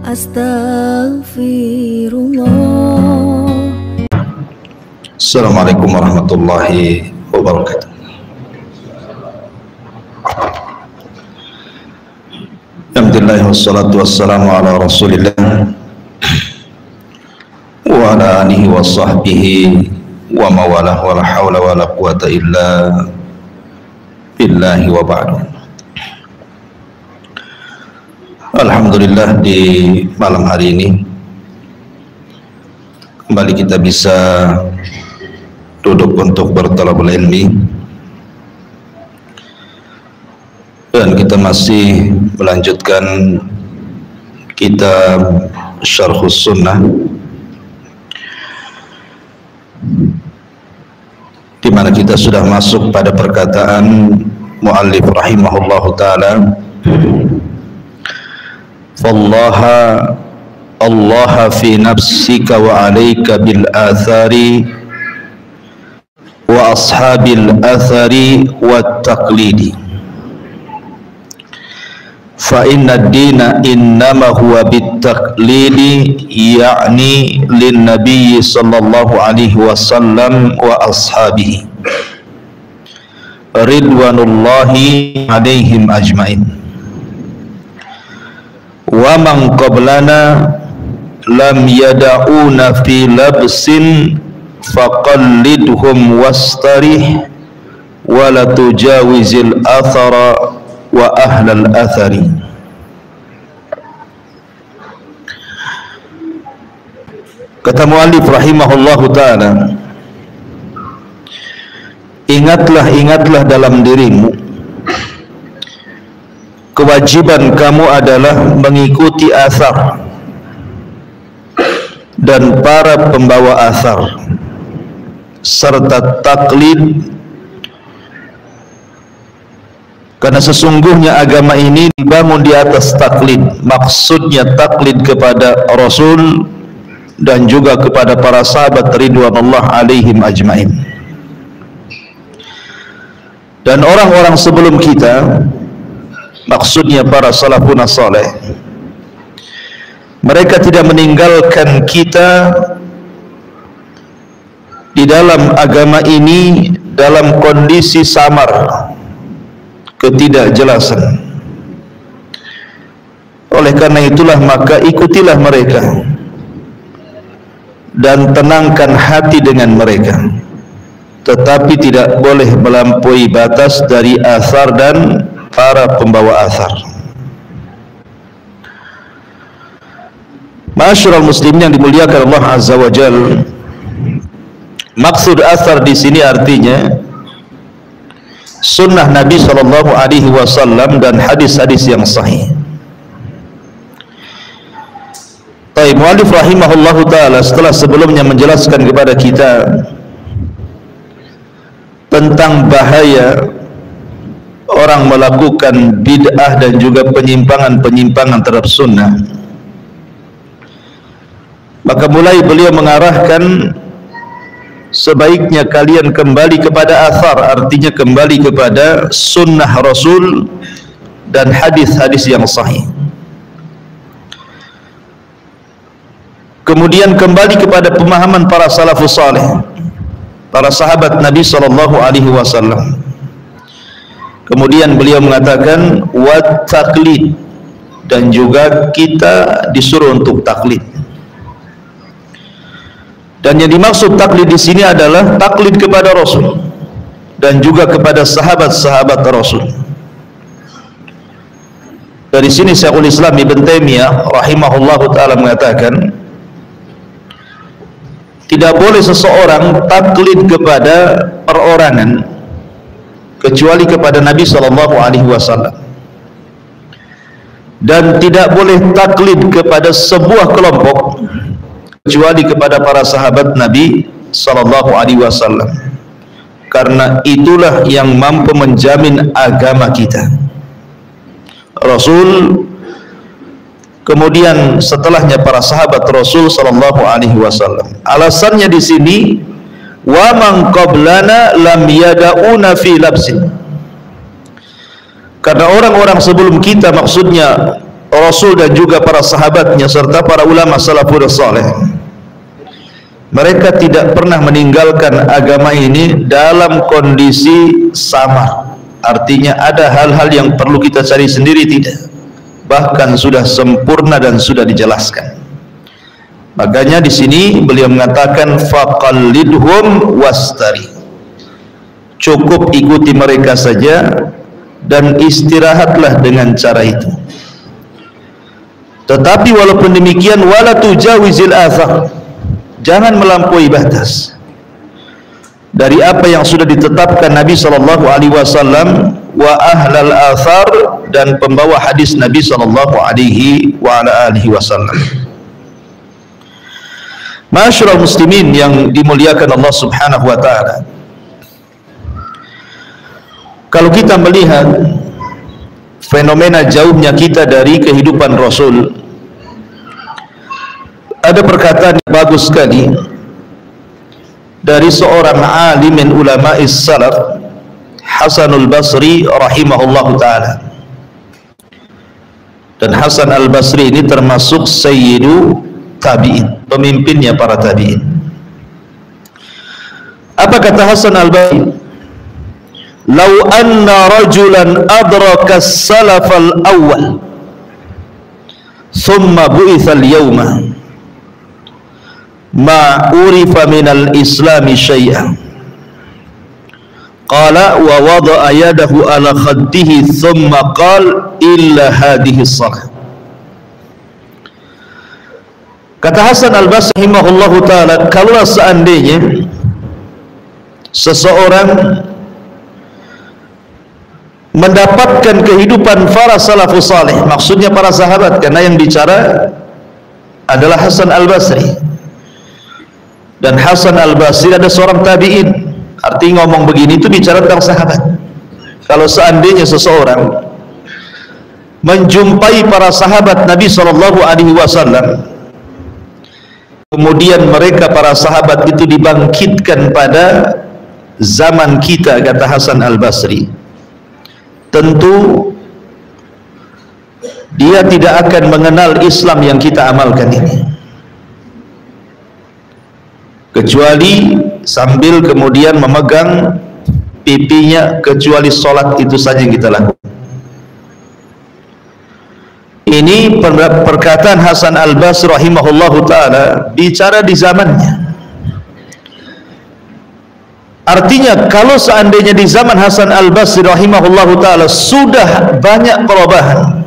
Astaghfirullah. Assalamualaikum warahmatullahi wabarakatuh. Alhamdulillah wassalatu wassalamu ala rasulillah wa ala alihi wa sahbihi wa mawalah wa la hawla wa la quwata illa billahi wa ba'du. Alhamdulillah, di malam hari ini kembali kita bisa duduk untuk bertalabul ilmi, dan kita masih melanjutkan kitab Syarhus Sunnah, di mana kita sudah masuk pada perkataan muallif rahimahullahu taala, "Fallaha Allah fi nafsika wa alayka bil athari wa ashabil athari wat taqlidi fa inna ad-dina innama huwa bit taqlidi ya'ni lin nabiy sallallahu alaihi wasallam wa ashabihi ridwanullahi alaihim ajmain wa man qablana lam yada'una fi labsin faqallidhum wastarih wa la tujawizil athara wa ahlal athari." Kata muallif rahimahullahu ta'ala, ingatlah dalam dirimu, kewajiban kamu adalah mengikuti athar dan para pembawa athar serta taklid, karena sesungguhnya agama ini dibangun di atas taklid. Maksudnya taklid kepada Rasul dan juga kepada para sahabat ridwanullah alaihim ajmain, dan orang-orang sebelum kita, maksudnya para salafun saleh. Mereka tidak meninggalkan kita di dalam agama ini dalam kondisi samar, ketidakjelasan. Oleh karena itulah maka ikutilah mereka dan tenangkan hati dengan mereka, tetapi tidak boleh melampaui batas dari athar dan para pembawa athar. Ma'asyiral muslimin yang dimuliakan Allah Azza wa Jalla, maksud athar di sini artinya sunnah Nabi sallallahu alaihi wasallam dan hadis-hadis yang sahih. Baik, muallif rahimahullahu taala setelah sebelumnya menjelaskan kepada kita tentang bahaya orang melakukan bid'ah dan juga penyimpangan-penyimpangan terhadap sunnah, maka mulai beliau mengarahkan sebaiknya kalian kembali kepada athar, artinya kembali kepada sunnah Rasul dan hadis-hadis yang sahih. Kemudian kembali kepada pemahaman para salafus saleh, para sahabat Nabi sallallahu alaihi wasallam. Kemudian beliau mengatakan wat taklid, dan juga kita disuruh untuk taklid. Dan yang dimaksud taklid di sini adalah taklid kepada Rasul dan juga kepada sahabat-sahabat Rasul. Dari sini Syekhul Islam Ibn Taimiyah rahimahullahu taala mengatakan, tidak boleh seseorang taklid kepada perorangan kecuali kepada Nabi sallallahu alaihi wasallam, dan tidak boleh taklid kepada sebuah kelompok kecuali kepada para sahabat Nabi sallallahu alaihi wasallam, karena itulah yang mampu menjamin agama kita. Rasul, kemudian setelahnya para sahabat Rasul sallallahu alaihi wasallam. Alasannya di sini wa man qablana lam yada'una fi labsin, karena orang-orang sebelum kita, maksudnya Rasul dan juga para sahabatnya serta para ulama salafus saleh, mereka tidak pernah meninggalkan agama ini dalam kondisi samar. Artinya ada hal-hal yang perlu kita cari sendiri, tidak, bahkan sudah sempurna dan sudah dijelaskan. Makanya di sini beliau mengatakan faqallidhum wastari, cukup ikuti mereka saja dan istirahatlah dengan cara itu. Tetapi walaupun demikian, wala tujawizil athar, jangan melampaui batas dari apa yang sudah ditetapkan Nabi sallallahu alaihi wasallam wa ahlal athar, dan pembawa hadis Nabi sallallahu alaihi wasallam. Ma'asyiral muslimin yang dimuliakan Allah Subhanahu wa taala, kalau kita melihat fenomena jauhnya kita dari kehidupan Rasul, ada perkataan yang bagus sekali dari seorang alim min ulama'is salaf, Hasanul Basri rahimahullahu ta'ala. Dan Hasan al-Basri ini termasuk sayyidu tabi'in, pemimpinnya para tabi'in. Apa kata Hasan al-Basri? Lau anna rajulan adraka as-salaf al-awwal thumma bu'itha al-yawma ma urifa minal islami syai'an, qala wa wada'a yadahu ala khaddihi thumma qala illa hadhihi as-salah. Kata Hasan al-Basri rahimahullahu ta'ala, kalau seandainya seseorang mendapatkan kehidupan para salafus salih, maksudnya para sahabat, karena yang bicara adalah Hasan al-Basri, dan Hasan al-Basri ada seorang tabi'in, artinya ngomong begini itu bicara tentang sahabat. Kalau seandainya seseorang menjumpai para sahabat Nabi SAW, kemudian mereka para sahabat itu dibangkitkan pada zaman kita, kata Hasan al-Basri, tentu dia tidak akan mengenal Islam yang kita amalkan ini, kecuali sambil kemudian memegang pipinya, kecuali sholat itu saja yang kita lakukan. Ini perkataan Hasan al-Basri rahimahullahu ta'ala bicara di zamannya. Artinya kalau seandainya di zaman Hasan al-Basri rahimahullahu ta'ala sudah banyak perubahan,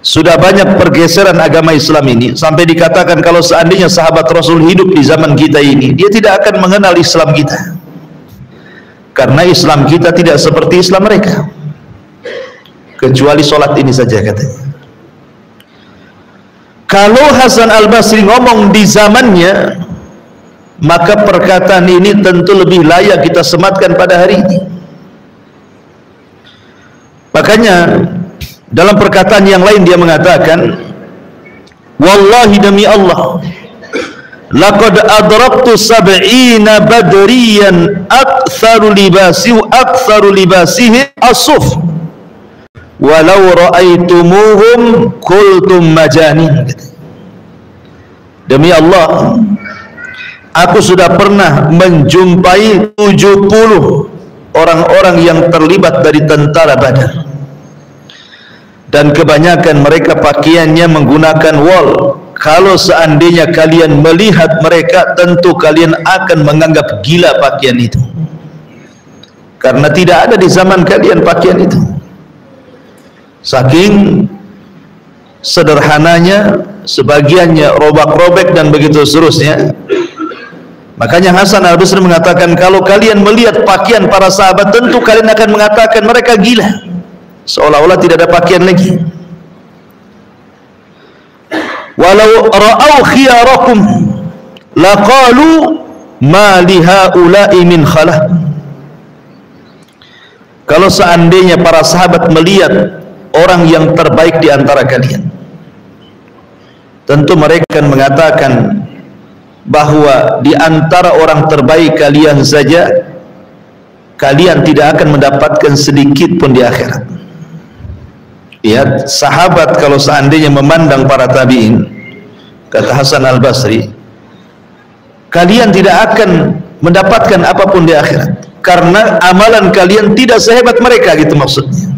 sudah banyak pergeseran agama Islam ini, sampai dikatakan kalau seandainya sahabat Rasul hidup di zaman kita ini, dia tidak akan mengenal Islam kita, karena Islam kita tidak seperti Islam mereka, kecuali sholat ini saja katanya. Kalau Hasan al-Basri ngomong di zamannya, maka perkataan ini tentu lebih layak kita sematkan pada hari ini. Makanya dalam perkataan yang lain dia mengatakan, wallahi demi Allah, laqad adraktu sab'ina badriyan aktsaru libasihi as-suf walau ra'aitumuhum qultum majanin. Demi Allah, aku sudah pernah menjumpai 70 orang-orang yang terlibat dari tentara Badar, dan kebanyakan mereka pakaiannya menggunakan wol. Kalau seandainya kalian melihat mereka, tentu kalian akan menganggap gila pakaian itu, karena tidak ada di zaman kalian pakaian itu. Saking sederhananya, sebagiannya robak-robek dan begitu seterusnya. Makanya Hasan al-Basri mengatakan, kalau kalian melihat pakaian para sahabat, tentu kalian akan mengatakan mereka gila, seolah-olah tidak ada pakaian lagi. Walau ra'au khiyarakum laqalu ma li haula'i min khalah. Kalau seandainya para sahabat melihat orang yang terbaik di antara kalian, tentu mereka akan mengatakan bahwa di antara orang terbaik kalian saja, kalian tidak akan mendapatkan sedikit pun di akhirat. Lihat, sahabat kalau seandainya memandang para tabi'in, kata Hasan al-Basri, kalian tidak akan mendapatkan apapun di akhirat karena amalan kalian tidak sehebat mereka, gitu maksudnya.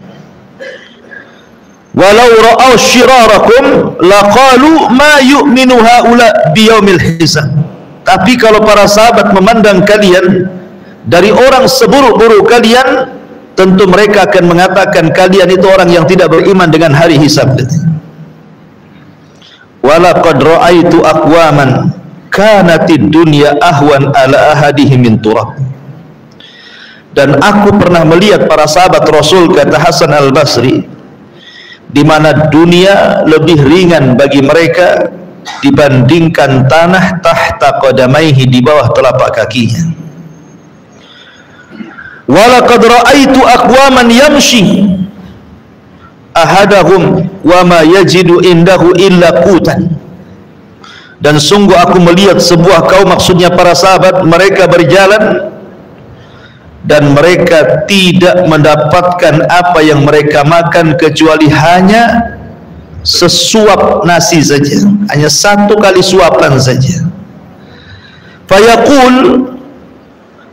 Walau ra'au syirarakum laqalu ma yu'minu haula biyaumil hisab. Tapi kalau para sahabat memandang kalian dari orang seburuk-buruk kalian, tentu mereka akan mengatakan kalian itu orang yang tidak beriman dengan hari hisab. Walaqad ra'aitu aqwaman kanatid dunya ahwan ala ahadihim min turab. Dan aku pernah melihat para sahabat Rasul, kata Hasan al-Basri, di mana dunia lebih ringan bagi mereka dibandingkan tanah tahta qadamaihi, di bawah telapak kakinya. Walaqad ra'aitu aqwaman yamshi ahadahum wa ma yajidu indahu illa qutan. Dan sungguh aku melihat sebuah kaum, maksudnya para sahabat, mereka berjalan dan mereka tidak mendapatkan apa yang mereka makan kecuali hanya sesuap nasi saja, hanya satu kali suapan saja. Fayaqul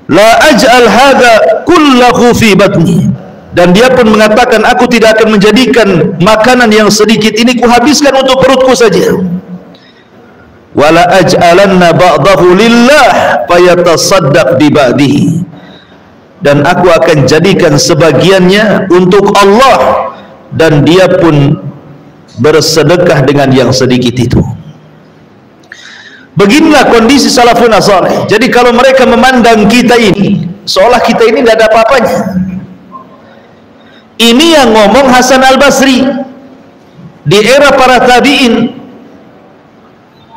la aj'al hadha kullahu fi batni. Dan dia pun mengatakan, aku tidak akan menjadikan makanan yang sedikit ini kuhabiskan untuk perutku saja. Wala aj'alanna ba'dahu lillah fayatasaddaq bi ba'dihi. Dan aku akan jadikan sebagiannya untuk Allah, dan dia pun bersedekah dengan yang sedikit itu. Beginilah kondisi salafun saleh. Jadi kalau mereka memandang kita ini seolah kita ini tidak ada apa-apanya. Ini yang ngomong Hasan al-Basri di era para tabi'in.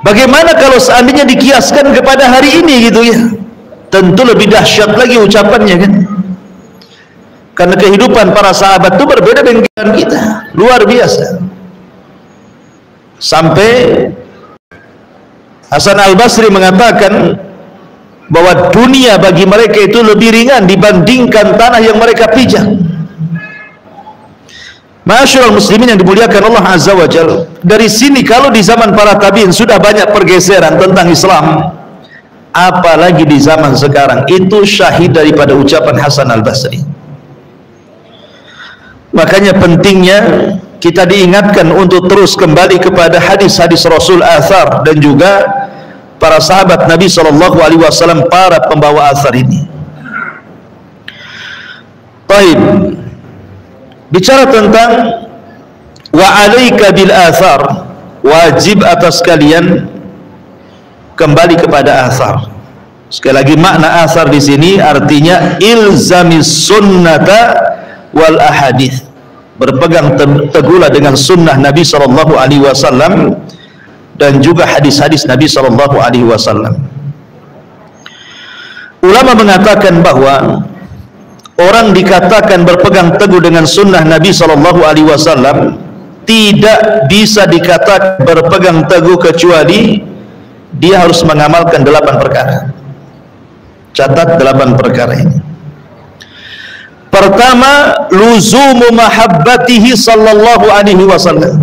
Bagaimana kalau seandainya dikiaskan kepada hari ini, gitu ya? Tentu lebih dahsyat lagi ucapannya, kan? Karena kehidupan para sahabat itu berbeda dengan kita, luar biasa. Sampai Hasan al-Basri mengatakan bahwa dunia bagi mereka itu lebih ringan dibandingkan tanah yang mereka pijak. Ma'asyiral muslimin yang dimuliakan Allah Azza wa Jalla, dari sini kalau di zaman para tabi'in sudah banyak pergeseran tentang Islam, apalagi di zaman sekarang. Itu syahid daripada ucapan Hasan al-Basri. Makanya pentingnya kita diingatkan untuk terus kembali kepada hadis-hadis Rasul, athar, dan juga para sahabat Nabi SAW, para pembawa athar ini. Baik, bicara tentang wa alaika bil athar, wajib atas kalian kembali kepada athar. Sekali lagi, makna athar di sini artinya ilzamis sunnata wal ahadith. Berpegang teguhlah dengan sunnah Nabi SAW dan juga hadis-hadis Nabi SAW. Ulama mengatakan bahwa orang dikatakan berpegang teguh dengan sunnah Nabi SAW tidak bisa dikatakan berpegang teguh kecuali dia harus mengamalkan 8 perkara. Catat 8 perkara ini. Pertama, luzumu mahabbatihi sallallahu alaihi wasallam.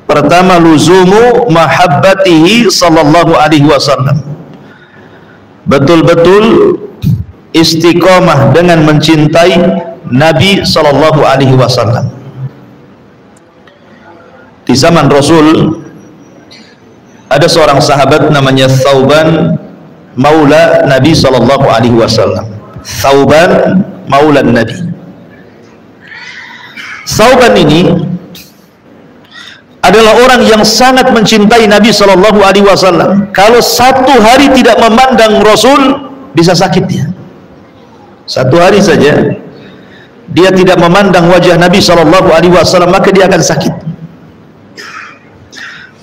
Pertama, luzumu mahabbatihi sallallahu alaihi wasallam. Betul-betul istiqomah dengan mencintai Nabi sallallahu alaihi wasallam. Di zaman Rasul ada seorang sahabat namanya Thauban maula Nabi sallallahu alaihi wasallam. Thauban maula Nabi. Thauban ini adalah orang yang sangat mencintai Nabi sallallahu alaihi wasallam. Kalau satu hari tidak memandang Rasul, bisa sakit dia. Satu hari saja dia tidak memandang wajah Nabi sallallahu alaihi wasallam, maka dia akan sakit.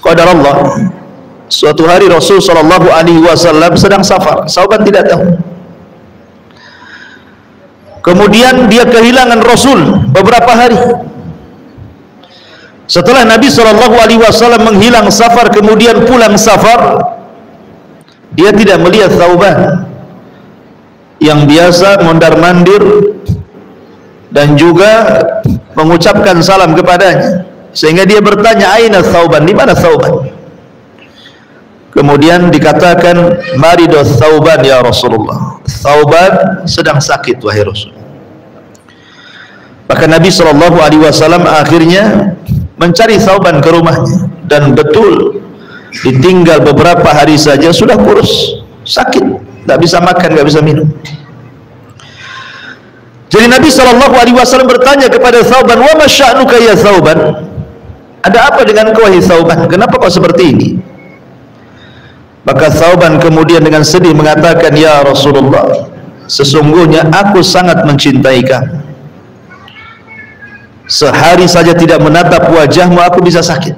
Qadar Allah, suatu hari Rasul sallallahu alaihi wasallam sedang safar. Thauban tidak tahu. Kemudian dia kehilangan Rasul beberapa hari. Setelah Nabi SAW menghilang safar, kemudian pulang safar, dia tidak melihat Thauban yang biasa mondar-mandir dan juga mengucapkan salam kepadanya, sehingga dia bertanya, aina Thauban, di mana Thauban? Kemudian dikatakan, marido Thauban ya Rasulullah, Thauban sedang sakit wahai Rasul. Maka Nabi SAW akhirnya mencari Thauban ke rumahnya, dan betul ditinggal beberapa hari saja sudah kurus, sakit, tak bisa makan, tak bisa minum. Jadi Nabi SAW bertanya kepada Thauban, wa ma sya'nuka ya Thauban, ada apa dengan kau wahai Thauban, kenapa kau seperti ini? Maka Thauban kemudian dengan sedih mengatakan, ya Rasulullah, sesungguhnya aku sangat mencintai kamu, sehari saja tidak menatap wajahmu aku bisa sakit.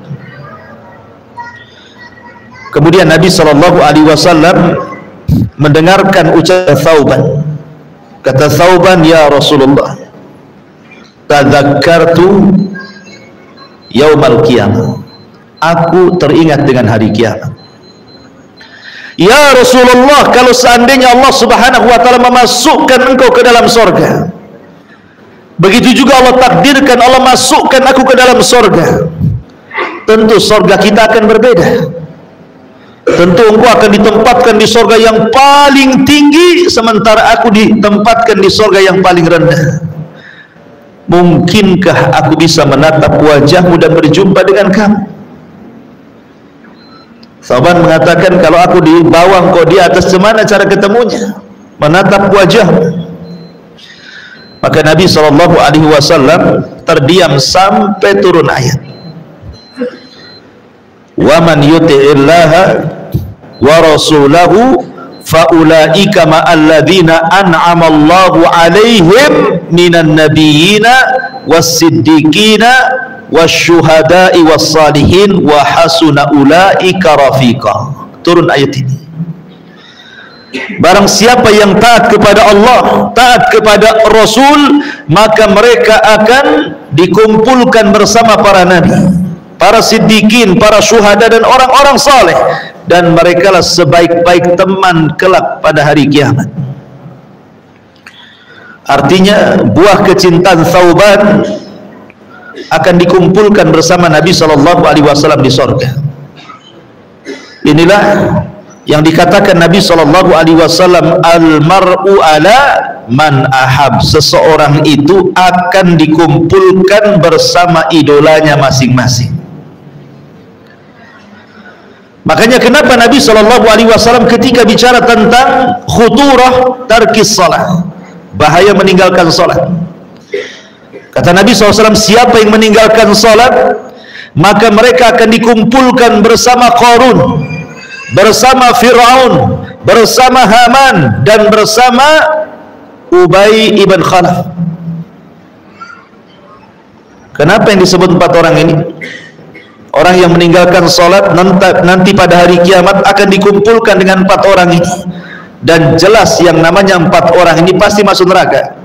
Kemudian Nabi SAW mendengarkan ucapan Thauban. Kata Thauban, ya Rasulullah, tadzakkartu yaumal qiyamah, aku teringat dengan hari kiamat. Ya Rasulullah, kalau seandainya Allah Subhanahu wa ta'ala memasukkan engkau ke dalam sorga, begitu juga Allah takdirkan Allah masukkan aku ke dalam sorga, tentu sorga kita akan berbeda. Tentu engkau akan ditempatkan di sorga yang paling tinggi, sementara aku ditempatkan di sorga yang paling rendah. Mungkinkah aku bisa menatap wajahmu dan berjumpa dengan kamu? Thauban mengatakan, kalau aku di bawah engkau di atas, gimana cara ketemunya? Menatap wajahmu. Maka Nabi SAW terdiam sampai turun ayat, wa man yuti'illaha wa rasulahu faulaika ma'alladzina an'amallahu alaihim minan nabiyyina was-siddiqina wasyuhada'i was-salihin wa hasuna ulaika rafiqa. Turun ayat ini. Barang siapa yang taat kepada Allah, taat kepada Rasul, maka mereka akan dikumpulkan bersama para nabi, para siddiqin, para syuhada, dan orang-orang saleh, dan merekalah sebaik-baik teman kelak pada hari kiamat. Artinya buah kecintaan Thauban akan dikumpulkan bersama Nabi SAW di sorga. Inilah yang dikatakan Nabi SAW, al-mar'u ala man ahab, seseorang itu akan dikumpulkan bersama idolanya masing-masing. Makanya kenapa Nabi SAW ketika bicara tentang khuturah tarkis salat, bahaya meninggalkan salat, kata Nabi SAW, siapa yang meninggalkan salat, maka mereka akan dikumpulkan bersama Qarun, bersama Fir'aun, bersama Haman, dan bersama Ubay ibn Khalaf. Kenapa yang disebut 4 orang ini? Orang yang meninggalkan sholat nanti pada hari kiamat akan dikumpulkan dengan 4 orang ini, dan jelas yang namanya 4 orang ini pasti masuk neraka.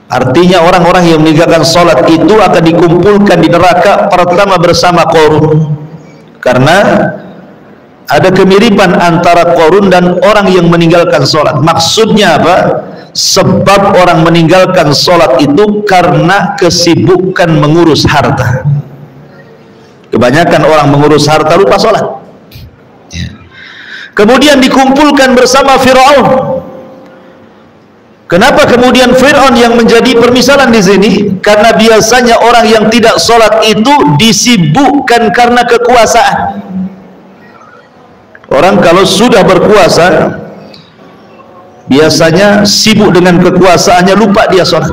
Artinya orang-orang yang meninggalkan sholat itu akan dikumpulkan di neraka pertama bersama Qarun, karena ada kemiripan antara Qarun dan orang yang meninggalkan sholat. Maksudnya apa? Sebab orang meninggalkan sholat itu karena kesibukan mengurus harta. Kebanyakan orang mengurus harta lupa sholat. Kemudian dikumpulkan bersama Fir'aun. Kenapa kemudian Fir'aun yang menjadi permisalan di sini? Karena biasanya orang yang tidak sholat itu disibukkan karena kekuasaan. Orang kalau sudah berkuasa biasanya sibuk dengan kekuasaannya, lupa dia sholat.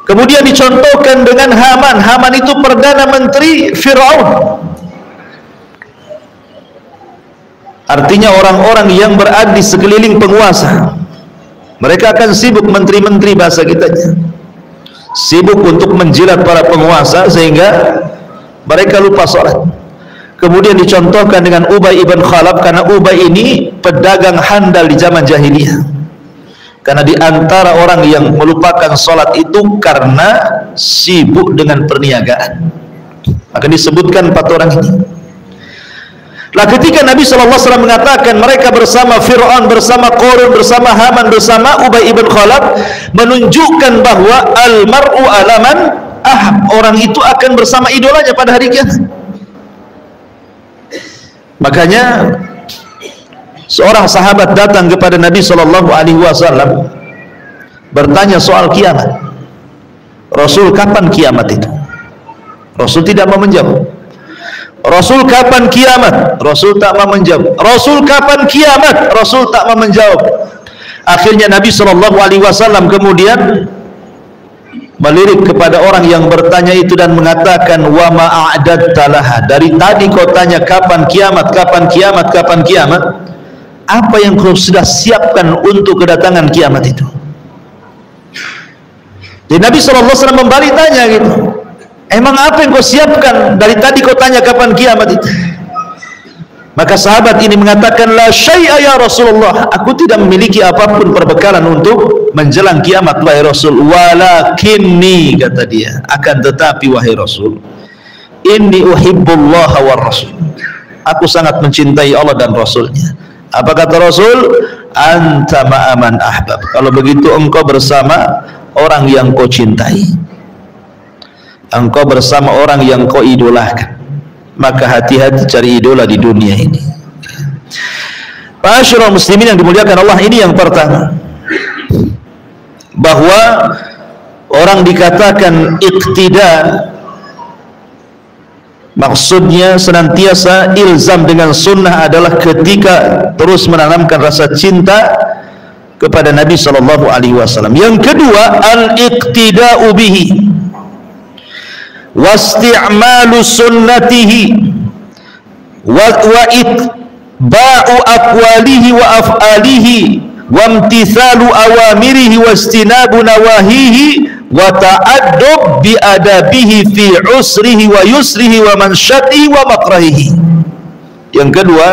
Kemudian dicontohkan dengan Haman. Haman itu perdana menteri Fir'aun. Artinya orang-orang yang berada di sekeliling penguasa, mereka akan sibuk, menteri-menteri bahasa kitanya, sibuk untuk menjilat para penguasa sehingga mereka lupa sholat. Kemudian dicontohkan dengan Ubay ibn Khalaf, karena Ubay ini pedagang handal di zaman jahiliyah. Karena di antara orang yang melupakan sholat itu karena sibuk dengan perniagaan. Maka disebutkan 4 orang ini. Lah ketika Nabi SAW mengatakan mereka bersama Fir'aun, bersama Qarun, bersama Haman, bersama Ubay ibn Khalaf, menunjukkan bahwa al-mar'u alaman orang itu akan bersama idolanya pada hari kiamat. Makanya seorang sahabat datang kepada Nabi SAW bertanya soal kiamat. Rasul, kapan kiamat itu? Rasul tidak mau menjawab. Rasul, kapan kiamat? Rasul tak mau menjawab. Rasul, kapan kiamat? Rasul tak mau menjawab. Akhirnya Nabi SAW kemudian melirik kepada orang yang bertanya itu dan mengatakan, wa ma'a'dadta laha, dari tadi kau tanya kapan kiamat, kapan kiamat, kapan kiamat, apa yang kau sudah siapkan untuk kedatangan kiamat itu? Jadi Nabi SAW membalik tanya gitu, emang apa yang kau siapkan? Dari tadi kau tanya kapan kiamat itu. Maka sahabat ini mengatakan, la syai'a ya Rasulullah, aku tidak memiliki apapun perbekalan untuk menjelang kiamat wahai Rasul. Walakinni, kata dia, akan tetapi wahai Rasul, inni uhibbullaha wa rasul, aku sangat mencintai Allah dan Rasulnya. Apa kata Rasul? Anta ma'aman ahbab, kalau begitu engkau bersama orang yang kau cintai, engkau bersama orang yang kau idolakan. Maka hati-hati cari idola di dunia ini. Ma'asyiral muslimin yang dimuliakan Allah, ini yang pertama, bahwa orang dikatakan iqtida, maksudnya senantiasa ilzam dengan sunnah adalah ketika terus menanamkan rasa cinta kepada Nabi SAW. Yang kedua, al-iqtida'u bihi wasti'malu sunnatihi wa itba'u aqwalihi wa af'alihi wa imtithalu awamirihi wa istinabu nawahihi wa ta'addub bi adabihi fi usrihi wa yusrihi wa mansyatihi wa makrahihi. Yang kedua,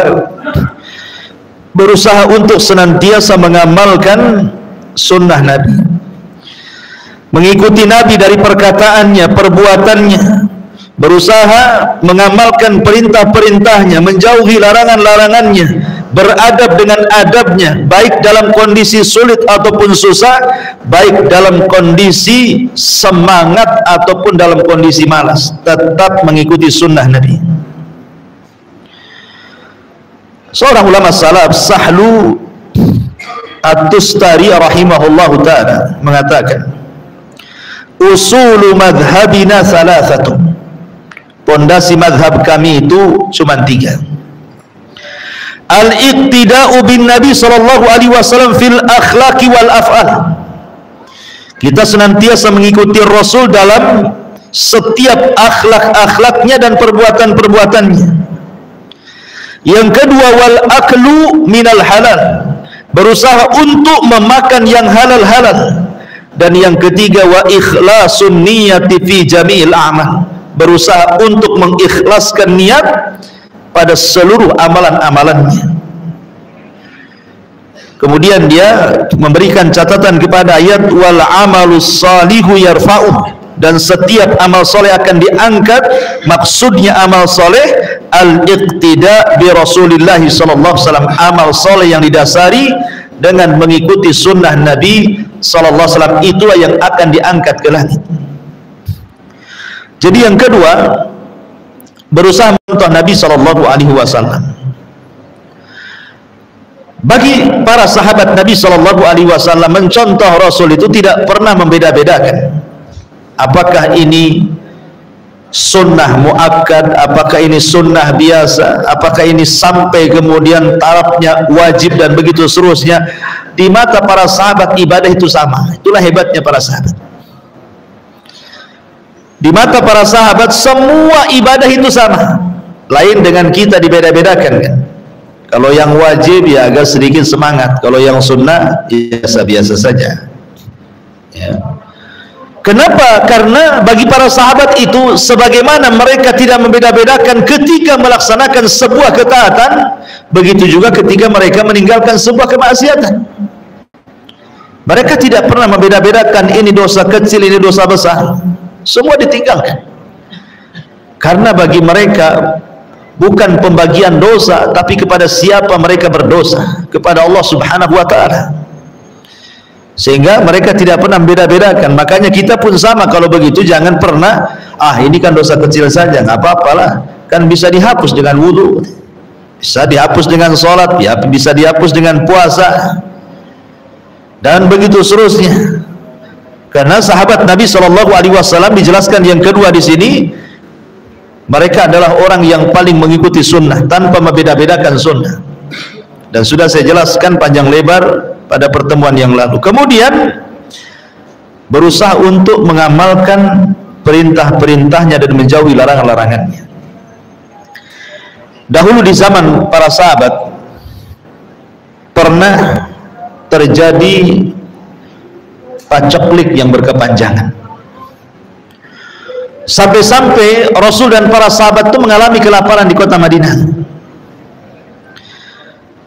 berusaha untuk senantiasa mengamalkan sunnah Nabi, mengikuti Nabi dari perkataannya, perbuatannya, berusaha mengamalkan perintah-perintahnya, menjauhi larangan-larangannya, beradab dengan adabnya, baik dalam kondisi sulit ataupun susah, baik dalam kondisi semangat ataupun dalam kondisi malas, tetap mengikuti sunnah Nabi. Seorang ulama salaf, Sahlu At-Tustari rahimahullahu ta'ala, mengatakan, usulu madhabina thalathatun, pondasi madhab kami itu cuma 3. Al-iqtida'u bin Nabi SAW fil akhlaqi wal af'al, kita senantiasa mengikuti Rasul dalam setiap akhlak-akhlaknya dan perbuatan-perbuatannya. Yang kedua, wal aklu minal halal, berusaha untuk memakan yang halal-halal. Dan yang ketiga, wa ikhlasun niyati fi jami'il a'mal, berusaha untuk mengikhlaskan niat pada seluruh amalan-amalannya. Kemudian dia memberikan catatan kepada ayat wal amalus salihu yarfa'uh, dan setiap amal soleh akan diangkat. Maksudnya amal soleh al-iqtida bi Rasulillah SAW, amal soleh yang didasari dengan mengikuti sunnah Nabi SAW, itulah yang akan diangkat ke langit. Jadi yang kedua, berusaha mencontoh Nabi SAW. Bagi para sahabat Nabi SAW, mencontoh Rasul itu tidak pernah membeda-bedakan apakah ini sunnah muakkad, apakah ini sunnah biasa, apakah ini sampai kemudian tarafnya wajib dan begitu seterusnya. Di mata para sahabat ibadah itu sama. Itulah hebatnya para sahabat. Di mata para sahabat semua ibadah itu sama. Lain dengan kita, dibeda-bedakan kan. Kalau yang wajib ya agak sedikit semangat, kalau yang sunnah biasa-biasa saja ya. Kenapa? Karena bagi para sahabat itu, sebagaimana mereka tidak membeda-bedakan ketika melaksanakan sebuah ketaatan, begitu juga ketika mereka meninggalkan sebuah kemaksiatan. Mereka tidak pernah membeda-bedakan ini dosa kecil, ini dosa besar. Semua ditinggalkan. Karena bagi mereka bukan pembagian dosa, tapi kepada siapa mereka berdosa, kepada Allah Subhanahu wa ta'ala. Sehingga mereka tidak pernah beda-bedakan. Makanya kita pun sama kalau begitu, jangan pernah ini kan dosa kecil saja, nggak apa-apalah, kan bisa dihapus dengan wudu, bisa dihapus dengan sholat, ya bisa dihapus dengan puasa, dan begitu seterusnya. Karena sahabat Nabi SAW dijelaskan yang kedua di sini, mereka adalah orang yang paling mengikuti sunnah tanpa membeda-bedakan sunnah, dan sudah saya jelaskan panjang lebar pada pertemuan yang lalu. Kemudian berusaha untuk mengamalkan perintah-perintahnya dan menjauhi larangan-larangannya. Dahulu di zaman para sahabat pernah terjadi paceklik yang berkepanjangan, sampai-sampai Rasul dan para sahabat itu mengalami kelaparan di kota Madinah.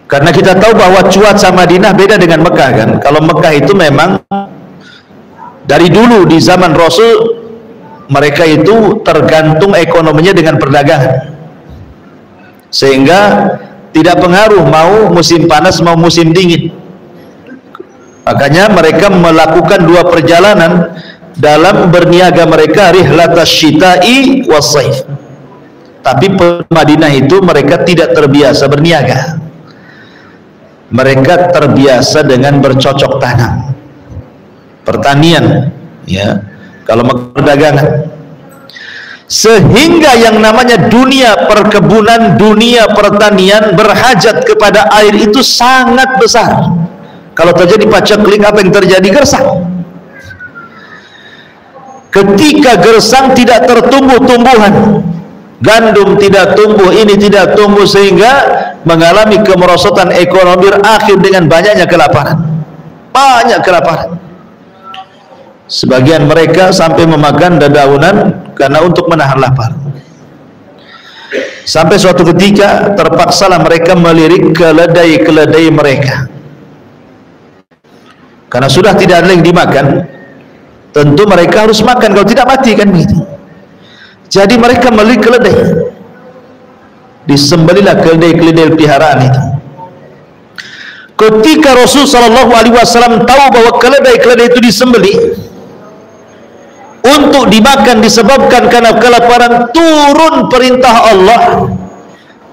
Karena kita tahu bahwa cuaca Madinah beda dengan Mekah kan. Kalau Mekah itu memang dari dulu di zaman Rasul mereka itu tergantung ekonominya dengan perdagangan, sehingga tidak pengaruh mau musim panas mau musim dingin. Makanya mereka melakukan dua perjalanan dalam berniaga mereka, rihlatas syita'i wassaif. Tapi Madinah itu mereka tidak terbiasa berniaga, mereka terbiasa dengan bercocok tanam, pertanian, ya, kalau perdagangan. Sehingga yang namanya dunia perkebunan, dunia pertanian berhajat kepada air itu sangat besar. Kalau terjadi paceklik, apa yang terjadi? Gersang. Ketika gersang tidak tertumbuh tumbuhan, gandum tidak tumbuh, ini tidak tumbuh, sehingga mengalami kemerosotan ekonomi, berakhir dengan banyaknya kelaparan. Banyak kelaparan. Sebagian mereka sampai memakan dedaunan karena untuk menahan lapar. Sampai suatu ketika terpaksalah mereka melirik keledai-keledai mereka, karena sudah tidak ada yang dimakan. Tentu mereka harus makan, kalau tidak mati kan begitu. Jadi mereka melirik keledai, disembelilah keledai-keledai peliharaan itu. Ketika Rasul SAW tahu bahwa keledai-keledai itu disembeli untuk dimakan disebabkan karena kelaparan, turun perintah Allah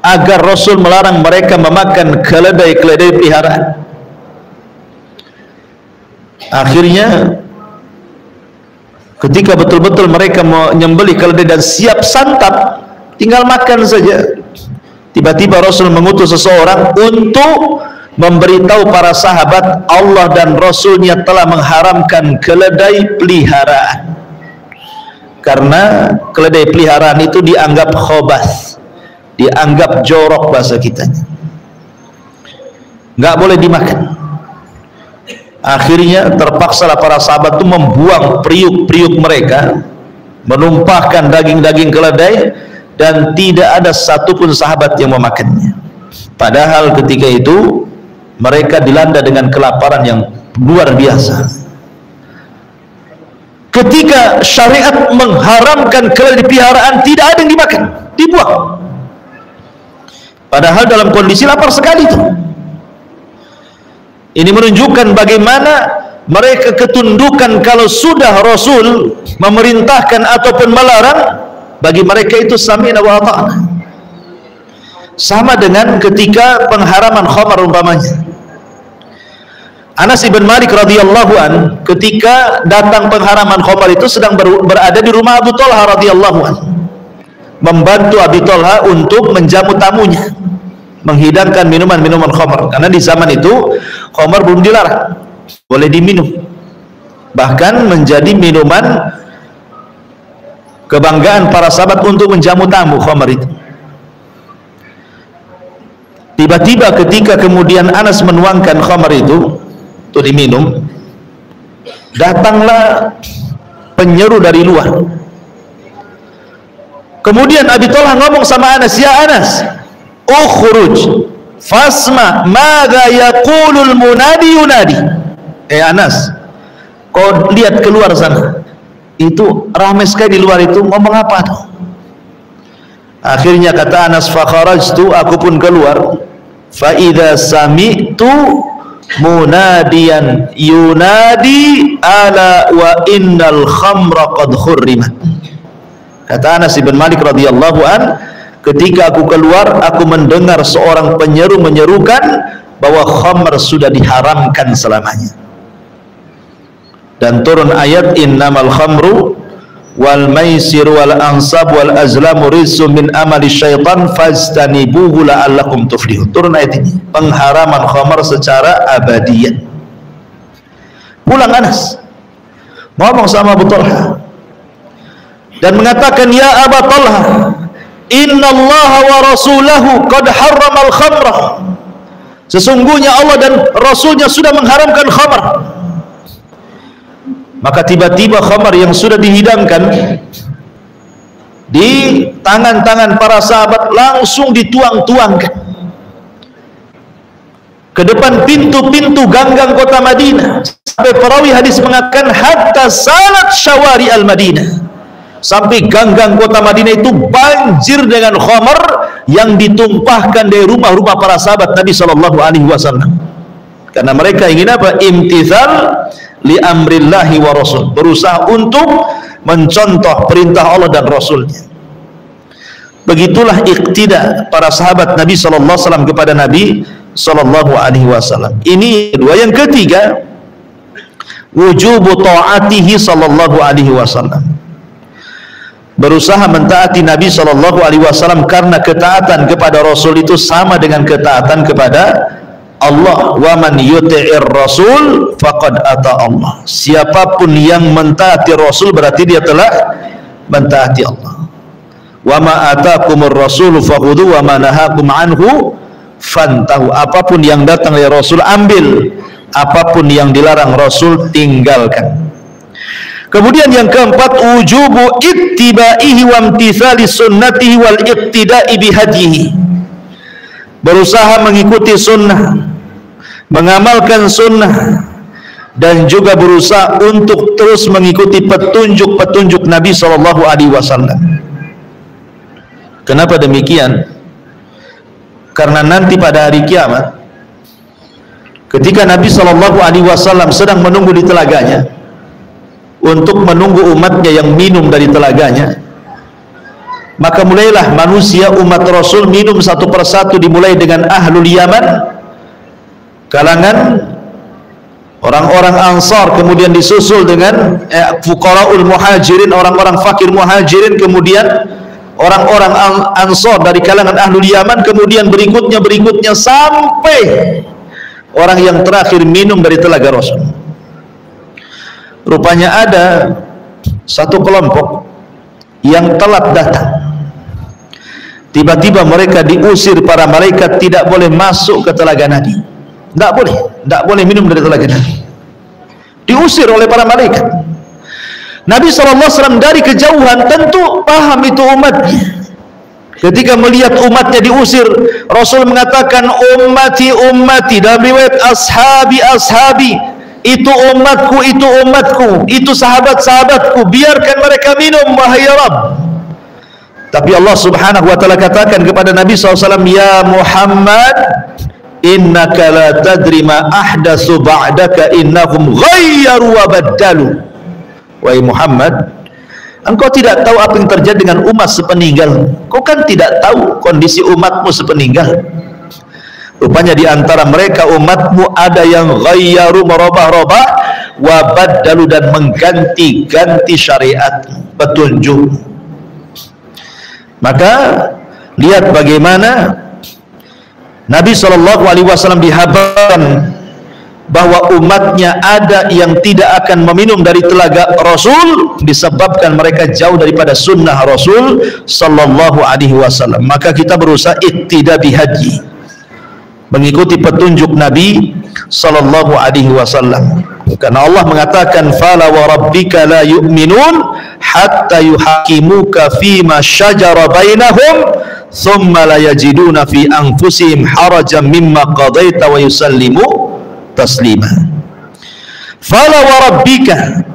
agar Rasul melarang mereka memakan keledai-keledai peliharaan. Akhirnya ketika betul-betul mereka menyembelih keledai dan siap santap, tinggal makan saja, tiba-tiba Rasul mengutus seseorang untuk memberitahu para sahabat Allah dan Rasulnya telah mengharamkan keledai peliharaan. Karena keledai peliharaan itu dianggap khobath, dianggap jorok bahasa kitanya, nggak boleh dimakan. Akhirnya terpaksalah para sahabat itu membuang periuk-periuk mereka, menumpahkan daging-daging keledai, dan tidak ada satupun sahabat yang memakannya. Padahal ketika itu mereka dilanda dengan kelaparan yang luar biasa. Ketika syariat mengharamkan keledai peliharaan, tidak ada yang dimakan, dibuang. Padahal dalam kondisi lapar sekali itu. Ini menunjukkan bagaimana mereka ketundukan. Kalau sudah Rasul memerintahkan ataupun melarang, bagi mereka itu sami'na wa ata'na. Sama dengan ketika pengharaman khamar umpamanya. Anas ibn Malik radhiyallahu an, ketika datang pengharaman khamar itu sedang berada di rumah Abu Talha radhiyallahu an, membantu Abi Talha untuk menjamu tamunya, menghidangkan minuman-minuman khamar. Karena di zaman itu khamar belum dilarang, boleh diminum, bahkan menjadi minuman kebanggaan para sahabat untuk menjamu tamu khamar itu. Tiba-tiba ketika kemudian Anas menuangkan khamar itu untuk diminum, datanglah penyeru dari luar. Kemudian Abi Talha ngomong sama Anas, "Ya Anas, ukhruj fasma madza yaqulul munadi yunadi." Anas, kau lihat keluar sana, itu ramai sekali di luar itu, ngomong apa tuh? Akhirnya kata Anas, fa kharajtu, aku pun keluar, fa idza sami'tu munadiyan yunadi ala wa innal khamra qad khurrimat. Kata Anas bin Malik radhiyallahu an, ketika aku keluar, aku mendengar seorang penyeru menyerukan bahwa khamr sudah diharamkan selamanya. Dan turun ayat innamal khamru wal maisir wal ansab wal azlamu rizqun min amali syaitan fajtanibuhu la'allakum tuflihun. Turun ayat ini, pengharaman khamar secara abadiyah. Pulang Anas ngomong sama Abu Talha dan mengatakan, ya Aba Talha, innallaha wa rasulahu qad harramal khamra, sesungguhnya Allah dan Rasulnya sudah mengharamkan khamar. Maka tiba-tiba khamar yang sudah dihidangkan di tangan-tangan para sahabat langsung dituang-tuangkan ke depan pintu-pintu ganggang kota Madinah, sampai perawi hadis mengatakan hatta salat syawari al-Madinah, sampai ganggang kota Madinah itu banjir dengan khamar yang ditumpahkan dari rumah-rumah para sahabat Nabi SAW. Karena mereka ingin apa? Imtithal li amrillahi wa rasul, berusaha untuk mencontoh perintah Allah dan Rasulnya. Begitulah iktida para sahabat Nabi SAW kepada Nabi SAW. Ini kedua. Yang ketiga, wujubu ta'atihi SAW, berusaha mentaati Nabi SAW, karena ketaatan kepada Rasul itu sama dengan ketaatan kepada Allah. Wa man yuti'ir rasul faqad ata Allah, siapapun yang mentaati Rasul berarti dia telah mentaati Allah. Wa ma atakumur rasul fakhudhu wa ma nahakum anhu fantahu, apapun yang datang dari Rasul ambil, apapun yang dilarang Rasul tinggalkan. Kemudian yang keempat, wujubu ittibaihi wa imtithali sunnatihi wal iqtida'i bihadihi, berusaha mengikuti sunnah, mengamalkan sunnah, dan juga berusaha untuk terus mengikuti petunjuk-petunjuk Nabi SAW. Kenapa demikian? Karena nanti pada hari kiamat, ketika Nabi SAW sedang menunggu di telaganya untuk menunggu umatnya yang minum dari telaganya, maka mulailah manusia umat Rasul minum satu persatu, dimulai dengan ahlul Yaman, kalangan orang-orang Ansar, kemudian disusul dengan fuqaraul muhajirin, orang-orang fakir muhajirin, kemudian orang-orang Ansar dari kalangan ahlul Yaman, kemudian berikutnya sampai orang yang terakhir minum dari telaga Rasul. Rupanya ada satu kelompok yang telat datang. Tiba-tiba mereka diusir para malaikat, tidak boleh masuk ke telaga Nabi. Tidak boleh minum dari telaga Nabi. Diusir oleh para malaikat. Nabi SAW dari kejauhan tentu paham itu umatnya. Ketika melihat umatnya diusir, Rasul mengatakan ummati ummati, dalam riwayat ashabi ashabi, itu umatku, itu umatku, itu sahabat-sahabatku, biarkan mereka minum wahai Rabb. Tapi Allah Subhanahu wa taala katakan kepada Nabi SAW, ya Muhammad, innaka la tadri ma ahdatsu ba'daka innahum ghayyaru wa baddalu. Wahai Muhammad, engkau tidak tahu apa yang terjadi dengan umat sepeninggal. Kau kan tidak tahu kondisi umatmu sepeninggal. Rupanya di antara mereka umatmu ada yang ghayyaru, merubah-rubah, wa baddalu, dan mengganti-ganti syariat, petunjuk. Maka lihat bagaimana Nabi SAW dihabarkan bahwa umatnya ada yang tidak akan meminum dari telaga Rasul disebabkan mereka jauh daripada sunnah Rasul SAW. Maka kita berusaha iktida bihadyi, mengikuti petunjuk Nabi SAW. Karena Allah mengatakan, fala wa rabbika la yu'minun hatta yuhakimuka fima syajara bainahum thumma la yajiduna fi anfusihim harajan mimma qadaita wa yusallimu taslima. Fala wa rabbika,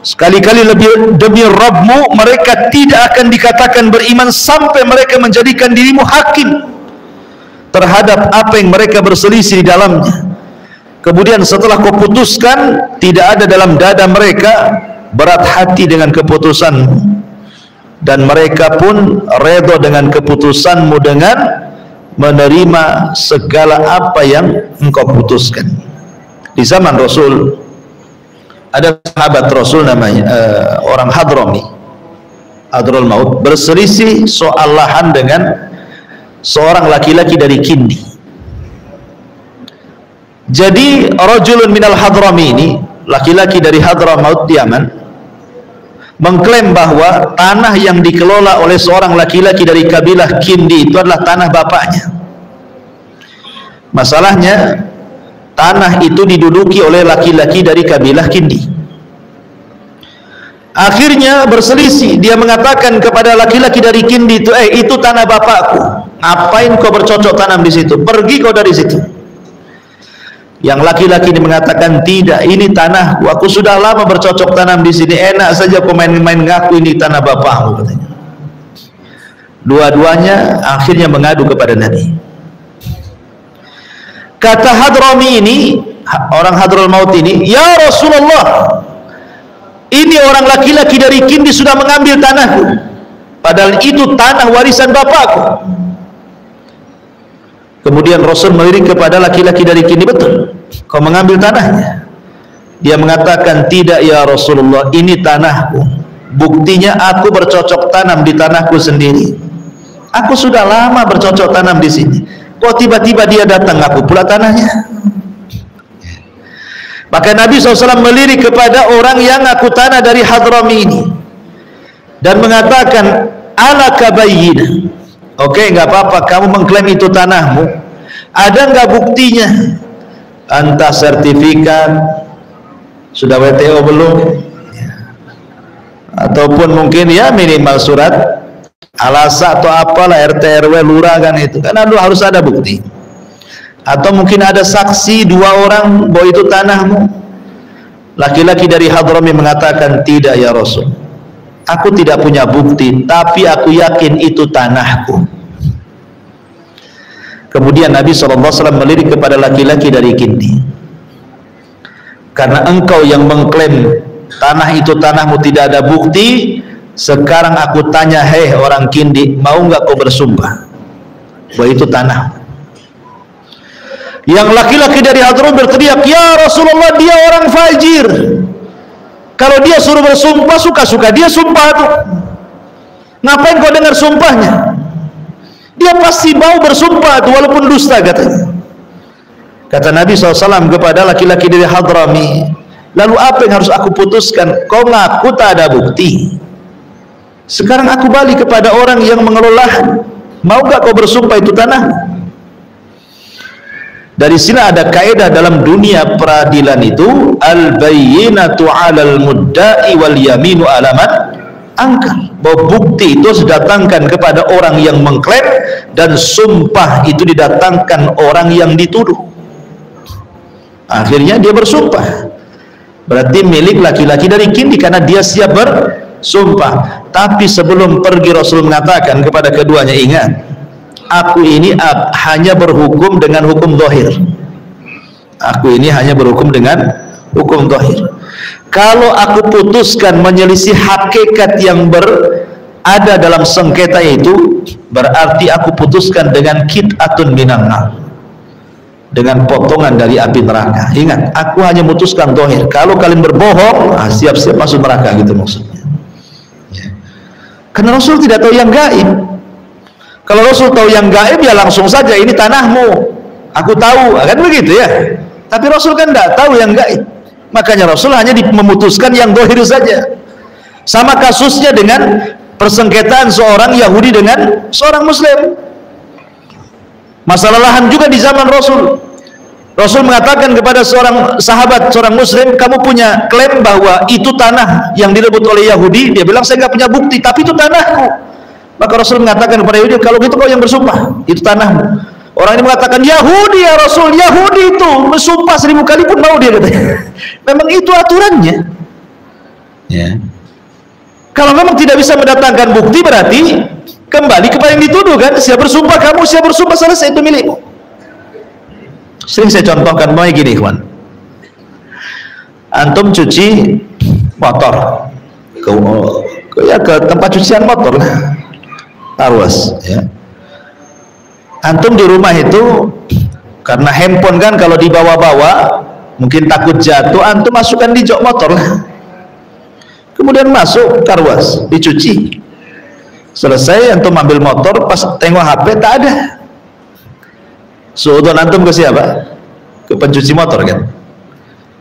Sekali-kali lebih demi Rabbmu, mereka tidak akan dikatakan beriman sampai mereka menjadikan dirimu hakim terhadap apa yang mereka berselisih di dalamnya. Kemudian setelah kau putuskan, tidak ada dalam dada mereka berat hati dengan keputusanmu, dan mereka pun redha dengan keputusanmu dengan menerima segala apa yang engkau putuskan. Di zaman Rasul ada sahabat Rasul namanya orang Hadrami, Hadraul Maut, berselisih soal lahan dengan seorang laki-laki dari Kindi. Jadi rajulun minal Hadrami ini, laki-laki dari Hadramaut Yaman, mengklaim bahwa tanah yang dikelola oleh seorang laki-laki dari kabilah Kindi itu adalah tanah bapaknya. Masalahnya tanah itu diduduki oleh laki-laki dari kabilah Kindi. Akhirnya berselisih, dia mengatakan kepada laki-laki dari Kindi itu, itu tanah bapakku, ngapain kau bercocok tanam di situ, pergi kau dari situ. Yang laki-laki ini mengatakan, tidak, ini tanahku, aku sudah lama bercocok tanam di sini, enak saja kau main-main ngaku ini tanah bapakmu, katanya. Dua-duanya akhirnya mengadu kepada Nabi. Kata Hadrami ini, orang Hadraul Maut ini, ya Rasulullah, ini orang laki-laki dari Kindi sudah mengambil tanahku, padahal itu tanah warisan bapakku. Kemudian Rasul melirik kepada laki-laki dari Kindi, betul, kau mengambil tanahnya? Dia mengatakan, tidak ya Rasulullah, ini tanahku, buktinya aku bercocok tanam di tanahku sendiri, aku sudah lama bercocok tanam di sini, kok tiba-tiba dia datang ngaku pula tanahnya. Maka Nabi SAW melirik kepada orang yang ngaku tanah dari Hadrami ini dan mengatakan, alaka bayyinah, oke, nggak apa-apa, kamu mengklaim itu tanahmu, ada nggak buktinya? Entah sertifikat, sudah WTO belum, ataupun mungkin ya minimal surat alasa atau apalah, RT RW lurah kan itu, karena harus ada bukti. Atau mungkin ada saksi 2 orang bahwa itu tanahmu. Laki-laki dari Hadrami mengatakan, tidak ya Rasul, aku tidak punya bukti, tapi aku yakin itu tanahku. Kemudian Nabi SAW melirik kepada laki-laki dari Kindi, karena engkau yang mengklaim tanah itu tanahmu tidak ada bukti, sekarang aku tanya, hei orang Kindi, mau nggak kau bersumpah bahwa itu tanah? Yang laki-laki dari Hadramaut berteriak, ya Rasulullah, dia orang fajir, kalau dia suruh bersumpah suka-suka dia sumpah tuh, ngapain kau dengar sumpahnya? Dia pasti mau bersumpah tuh walaupun dusta, katanya. Kata Nabi SAW kepada laki-laki dari Hadrami, lalu apa yang harus aku putuskan? Kau ngaku tak ada bukti, sekarang aku balik kepada orang yang mengelola, mau gak kau bersumpah itu tanah? Dari sini ada kaidah dalam dunia peradilan itu, al-bayyinatu 'alal mudda'i wal yaminu 'ala man angkar, bahwa bukti itu didatangkan kepada orang yang mengklaim dan sumpah itu didatangkan orang yang dituduh. Akhirnya dia bersumpah, berarti milik laki-laki dari Kindi karena dia siap bersumpah. Tapi sebelum pergi Rasul mengatakan kepada keduanya, ingat, aku ini hanya berhukum dengan hukum zahir. Aku ini hanya berhukum dengan hukum zahir. Kalau aku putuskan menyelisih hakikat yang berada dalam sengketa itu, berarti aku putuskan dengan qit'atun minan nar, dengan potongan dari api neraka. Ingat, aku hanya memutuskan zahir. Kalau kalian berbohong, siap-siap masuk neraka, gitu maksudnya. Karena Rasul tidak tahu yang gaib. Kalau Rasul tahu yang gaib, ya langsung saja, ini tanahmu, aku tahu, kan begitu ya. Tapi Rasul kan tidak tahu yang gaib, makanya Rasul hanya memutuskan yang zahir saja. Sama kasusnya dengan persengketaan seorang Yahudi dengan seorang Muslim. Masalah lahan juga di zaman Rasul. Rasul mengatakan kepada seorang sahabat, seorang Muslim, kamu punya klaim bahwa itu tanah yang direbut oleh Yahudi. Dia bilang, saya nggak punya bukti, tapi itu tanahku. Maka Rasul mengatakan kepada Yahudi, kalau gitu kau yang bersumpah, itu tanahmu. Orang ini mengatakan, Yahudi ya Rasul, Yahudi itu bersumpah 1000 kali pun mau dia, katanya. Memang itu aturannya. Ya. Kalau memang tidak bisa mendatangkan bukti, berarti kembali kepada yang dituduh kan. Siapa bersumpah kamu, siapa bersumpah, selesai, itu milikmu. Sering saya contohkan mau gini, ikhwan. Antum cuci motor ke tempat cucian motor lah, taruas ya. Antum di rumah itu karena handphone kan kalau dibawa-bawa mungkin takut jatuh, antum masukkan di jok motor lah, kemudian masuk taruas, dicuci, selesai antum ambil motor, pas tengok HP tak ada. Suudon antum ke siapa? Ke pencuci motor kan.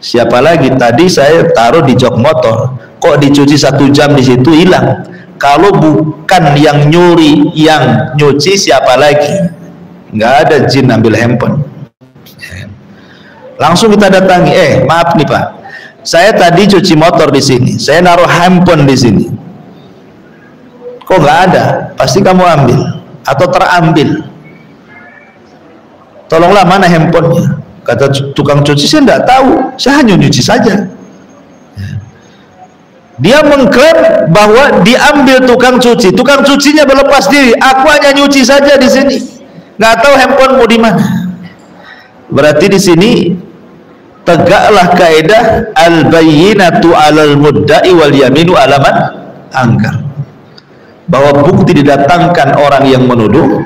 Siapa lagi? Tadi saya taruh di jok motor, kok dicuci 1 jam di situ hilang. Kalau bukan yang nyuri, yang nyuci siapa lagi? Nggak ada jin ambil handphone. Langsung kita datangi, maaf nih Pak, saya tadi cuci motor di sini, saya naruh handphone di sini. Kok nggak ada? Pasti kamu ambil atau terambil. Tolonglah, mana handphonenya? Kata tukang cuci, saya tidak tahu, saya hanya nyuci saja. Dia mengklaim bahwa diambil tukang cuci, tukang cucinya berlepas diri, aku hanya nyuci saja di sini, nggak tahu handphone mau di mana. Berarti di sini tegaklah kaidah al-bayyinatu 'alal mudda'i wal yaminu 'ala man angkar, bahwa bukti didatangkan orang yang menuduh,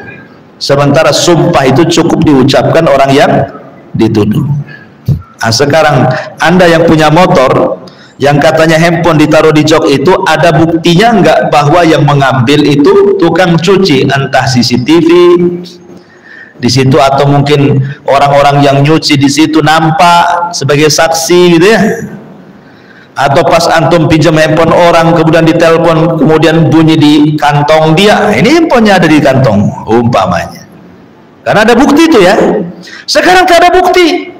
sementara sumpah itu cukup diucapkan orang yang dituduh. Nah, sekarang Anda yang punya motor, yang katanya handphone ditaruh di jok itu, ada buktinya enggak bahwa yang mengambil itu tukang cuci, entah CCTV di situ atau mungkin orang-orang yang nyuci di situ nampak sebagai saksi gitu ya? Atau pas antum pinjam handphone orang kemudian ditelepon, kemudian bunyi di kantong dia, ini handphonenya ada di kantong umpamanya, karena ada bukti itu ya. Sekarang tidak ada bukti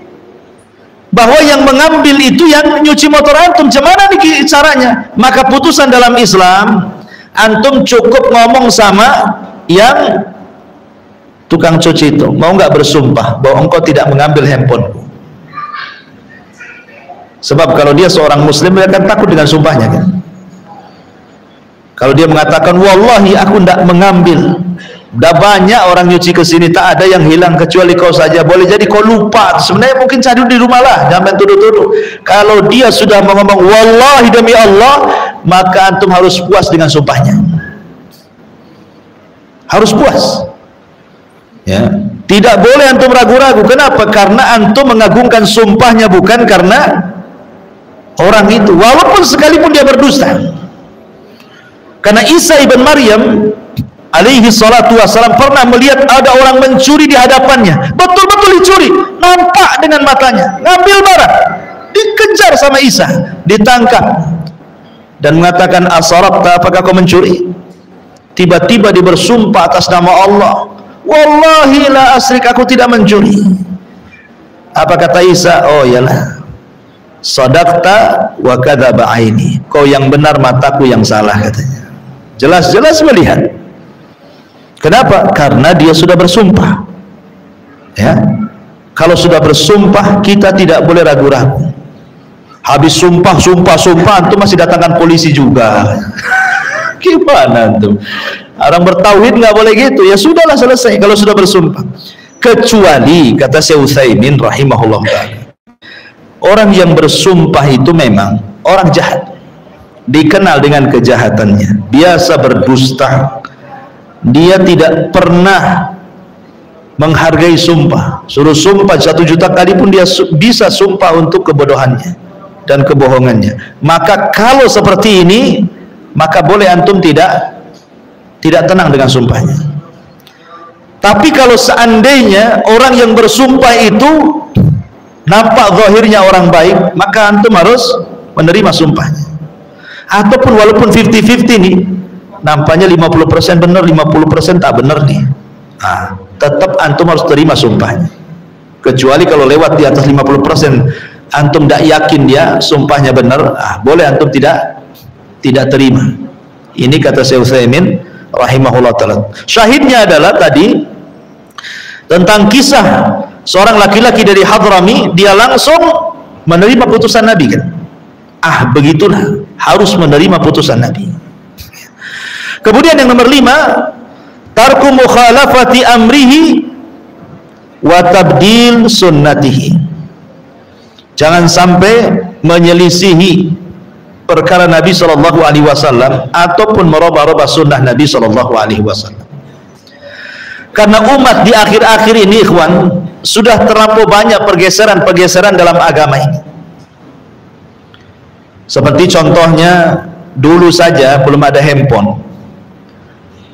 bahwa yang mengambil itu yang nyuci motor antum, gimana nih caranya? Maka putusan dalam Islam, antum cukup ngomong sama yang tukang cuci itu, mau nggak bersumpah bahwa engkau tidak mengambil handphoneku. Sebab kalau dia seorang muslim, dia akan takut dengan sumpahnya kan. Kalau dia mengatakan wallahi aku tidak mengambil, udah banyak orang nyuci ke sini, tak ada yang hilang kecuali kau saja, boleh jadi kau lupa, sebenarnya mungkin cari di rumah lah, jangan tuduh-tuduh. Kalau dia sudah ngomong wallahi demi Allah, maka antum harus puas dengan sumpahnya, harus puas ya. Tidak boleh antum ragu-ragu. Kenapa? Karena antum mengagungkan sumpahnya, bukan karena orang itu, walaupun sekalipun dia berdusta. Karena Isa ibn Maryam alaihi salatu wassalam pernah melihat ada orang mencuri di hadapannya, betul-betul dicuri, nampak dengan matanya, ngambil barang, dikejar sama Isa, ditangkap dan mengatakan asarabta, apakah kau mencuri? Tiba-tiba dia bersumpah atas nama Allah, wallahi la asrik, aku tidak mencuri. Apa kata Isa? Oh iyalah, sadaqta wa kadzaba aini, kau yang benar, mataku yang salah, katanya. Jelas-jelas melihat. Kenapa? Karena dia sudah bersumpah ya. Kalau sudah bersumpah, kita tidak boleh ragu-ragu. Habis sumpah antum masih datangkan polisi juga. Gimana antum? Orang bertauhid nggak boleh gitu. Ya sudahlah, selesai kalau sudah bersumpah. Kecuali kata Syekh Utsaimin rahimahullah ta'ala, orang yang bersumpah itu memang orang jahat, dikenal dengan kejahatannya, biasa berdusta, dia tidak pernah menghargai sumpah, suruh sumpah 1 juta kali pun dia bisa sumpah untuk kebodohannya dan kebohongannya. Maka kalau seperti ini, maka boleh antum tidak tenang dengan sumpahnya. Tapi kalau seandainya orang yang bersumpah itu nampak zahirnya orang baik, maka antum harus menerima sumpahnya. Ataupun walaupun 50-50 nih, nampaknya 50% benar, 50% tak benar nih, nah, tetap antum harus terima sumpahnya. Kecuali kalau lewat di atas 50%, antum tidak yakin dia sumpahnya benar, boleh antum tidak terima. Ini kata Syekh Utsaimin rahimahullah ta'ala. Syahidnya adalah tadi tentang kisah seorang laki-laki dari Hadrami, dia langsung menerima putusan Nabi kan. begitulah, harus menerima putusan Nabi. Kemudian yang nomor 5, tarku mukhalafati amrihi wa tabdil sunnatihi. Jangan sampai menyelisihi perkara Nabi sallallahu alaihi wasallam ataupun merubah-rubah sunnah Nabi sallallahu alaihi wasallam. Karena umat di akhir-akhir ini, ikhwan, sudah terlampau banyak pergeseran-pergeseran dalam agama ini. Seperti contohnya, dulu saja belum ada handphone.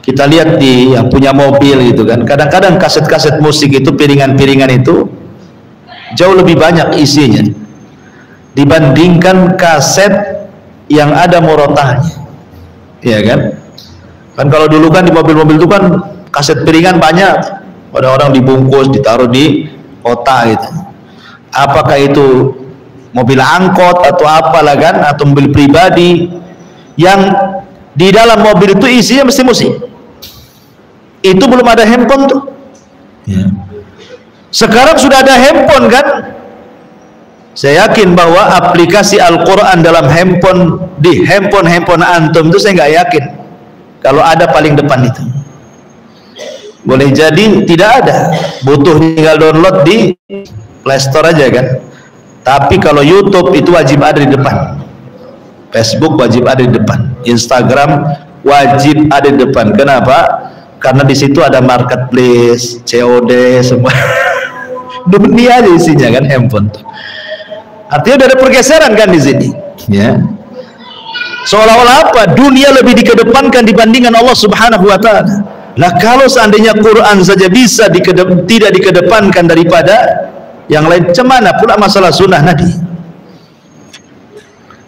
Kita lihat di yang punya mobil gitu kan, kadang-kadang kaset-kaset musik itu, piringan-piringan itu jauh lebih banyak isinya dibandingkan kaset yang ada murotalnya, ya kan? Kan kalau dulu kan di mobil-mobil itu kan kaset piringan banyak, orang-orang dibungkus, ditaruh di otak gitu. Apakah itu mobil angkot atau apalah kan, atau mobil pribadi, yang di dalam mobil itu isinya mesti musik. Itu belum ada handphone tuh ya. Sekarang sudah ada handphone kan. Saya yakin bahwa aplikasi Al-Quran dalam handphone, di handphone antum itu saya nggak yakin kalau ada paling depan itu. Boleh jadi tidak ada, butuh tinggal download di Play Store aja kan. Tapi kalau YouTube itu wajib ada di depan, Facebook wajib ada di depan, Instagram wajib ada di depan. Kenapa? Karena di situ ada marketplace, COD, semua dunia di isinya kan handphone. Artinya udah ada pergeseran kan di sini, ya. Seolah-olah apa? Dunia lebih dikedepankan dibandingkan Allah Subhanahu wa taala. Nah, kalau seandainya Quran saja bisa tidak dikedepankan daripada yang lain, cemana pula masalah sunnah Nabi.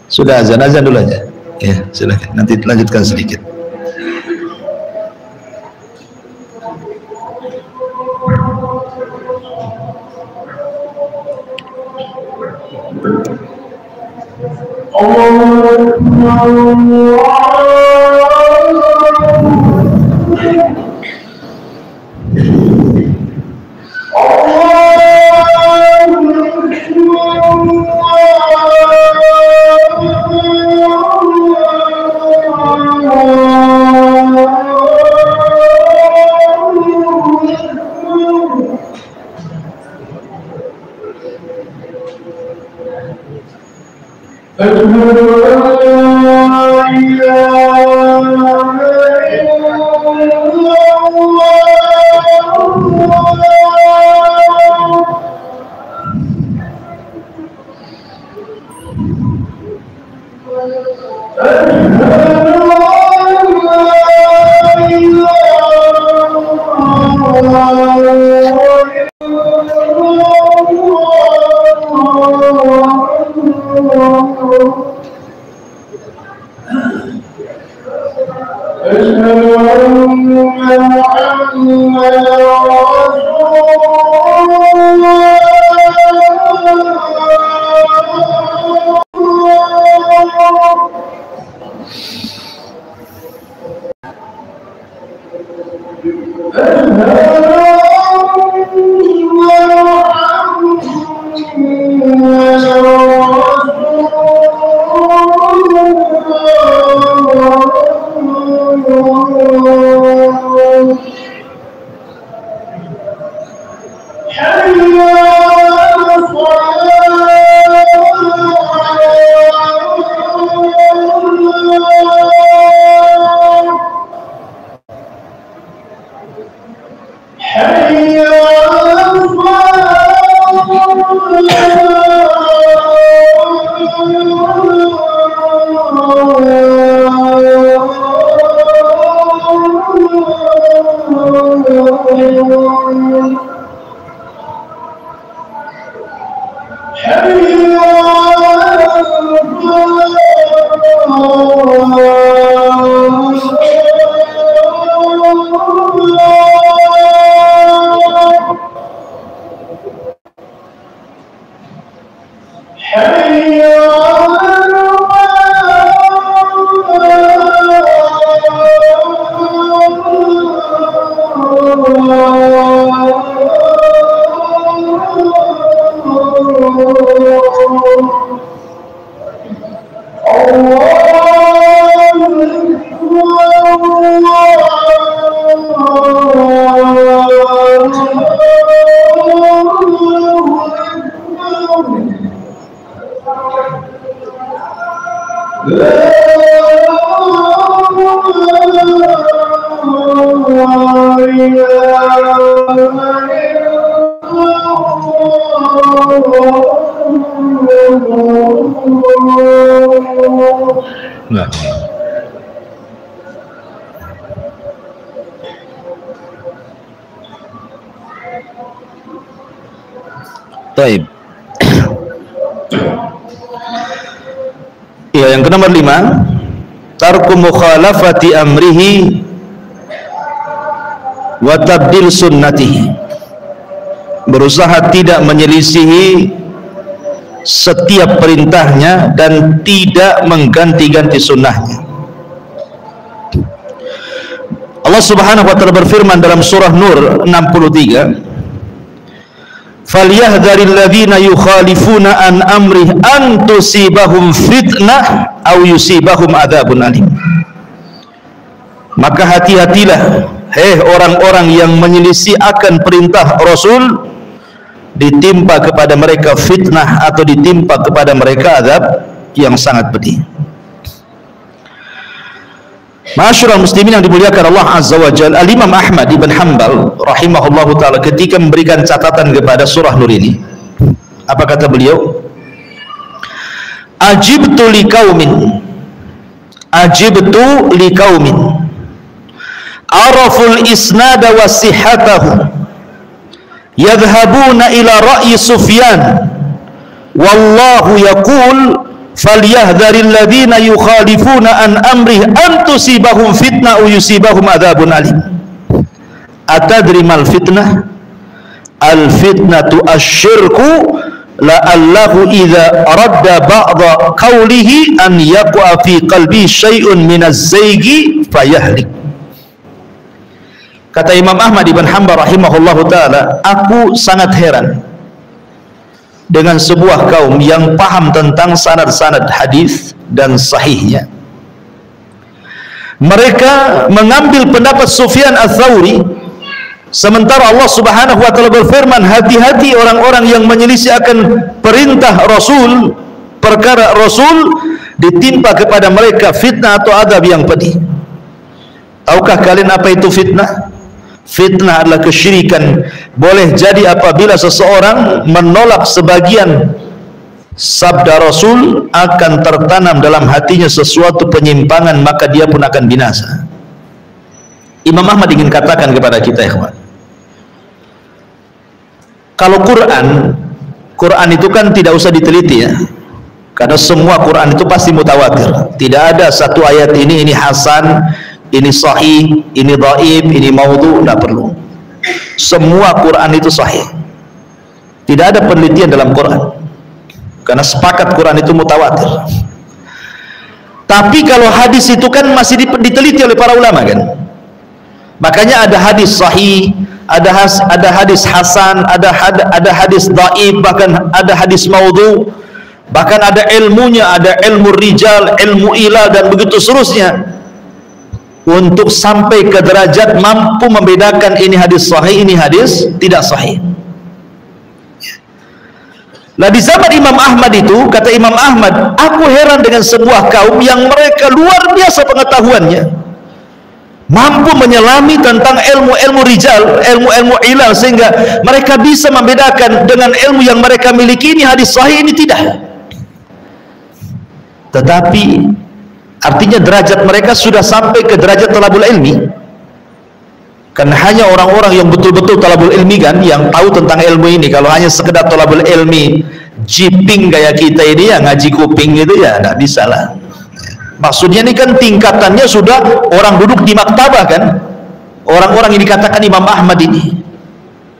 Sudah azan dulu aja. Ya, silakan. Nanti lanjutkan sedikit. Nah. Taib. Ya, yang ke nomor 5, tarku mukhalafati amrihi wa tabdil sunnatihi, berusaha tidak menyelisihi setiap perintahnya dan tidak mengganti-ganti sunnahnya. Allah Subhanahu wa taala berfirman dalam surah Nur 63, falyahdharil ladzina yukhalifuna an amrih an tusibahum fitnah aw yusibahum adzabun alim. Maka hati-hatilah hei orang-orang yang menyelisih akan perintah Rasul, ditimpa kepada mereka fitnah atau ditimpa kepada mereka azab yang sangat pedih. Ma'asyiral muslimin yang dimuliakan Allah Azza wa Jalla, Al-Imam Ahmad ibn Hanbal rahimahullahu ta'ala ketika memberikan catatan kepada surah Nur ini, apa kata beliau? Ajibtu liqaumin araful isnada wa sihhatahu yadhhabuna ila ra'yi Sufyan wallahu yaqul falyahdharil ladzina yukhalifuna an amrih an tusibahum fitnah aw yusibahum adzabun alim. Atadri mal fitnah? Al fitnatu asyirku la'allahu idza radda ba'dha qawlihi an yaqa fi qalbi syai'un minaz zaigi fayahlik. Kata Imam Ahmad ibn Hanbal rahimahullahu ta'ala, aku sangat heran dengan sebuah kaum yang paham tentang sanad-sanad hadis dan sahihnya. Mereka mengambil pendapat Sufyan Ats-Tsauri, sementara Allah Subhanahu wa taala berfirman, hati-hati orang-orang yang menyelisih akan perintah Rasul, perkara Rasul ditimpa kepada mereka fitnah atau adab yang pedih. Tahukah kalian apa itu fitnah? Fitnah adalah kesyirikan. Boleh jadi apabila seseorang menolak sebagian sabda Rasul, akan tertanam dalam hatinya sesuatu penyimpangan, maka dia pun akan binasa. Imam Ahmad ingin katakan kepada kita, ikhwan, kalau Quran itu kan tidak usah diteliti ya, karena semua Quran itu pasti mutawatir. Tidak ada satu ayat ini hasan, ini sahih, ini dhaif, ini maudhu, tidak perlu. Semua Quran itu sahih. Tidak ada penelitian dalam Quran, karena sepakat Quran itu mutawatir. Tapi kalau hadis itu kan masih diteliti oleh para ulama kan. Makanya ada hadis sahih, ada hadis hasan, ada hadis dhaif, bahkan ada hadis maudhu, bahkan ada ilmunya, ada ilmu rijal, ilmu ilal, dan begitu seterusnya, untuk sampai ke derajat mampu membedakan ini hadis sahih, ini hadis tidak sahih. Nah, di zaman Imam Ahmad itu, kata Imam Ahmad, aku heran dengan sebuah kaum yang mereka luar biasa pengetahuannya, mampu menyelami tentang ilmu-ilmu rijal, ilmu-ilmu ilal, sehingga mereka bisa membedakan dengan ilmu yang mereka miliki, ini hadis sahih, ini tidak. Tetapi artinya derajat mereka sudah sampai ke derajat talabul ilmi. Kan hanya orang-orang yang betul-betul talabul ilmi kan yang tahu tentang ilmu ini. Kalau hanya sekedar talabul ilmi jiping kayak kita ini ya, ngaji kuping gitu ya, tidak bisa lah. Maksudnya ini kan tingkatannya sudah orang duduk di maktabah kan, orang-orang yang dikatakan Imam Ahmad ini.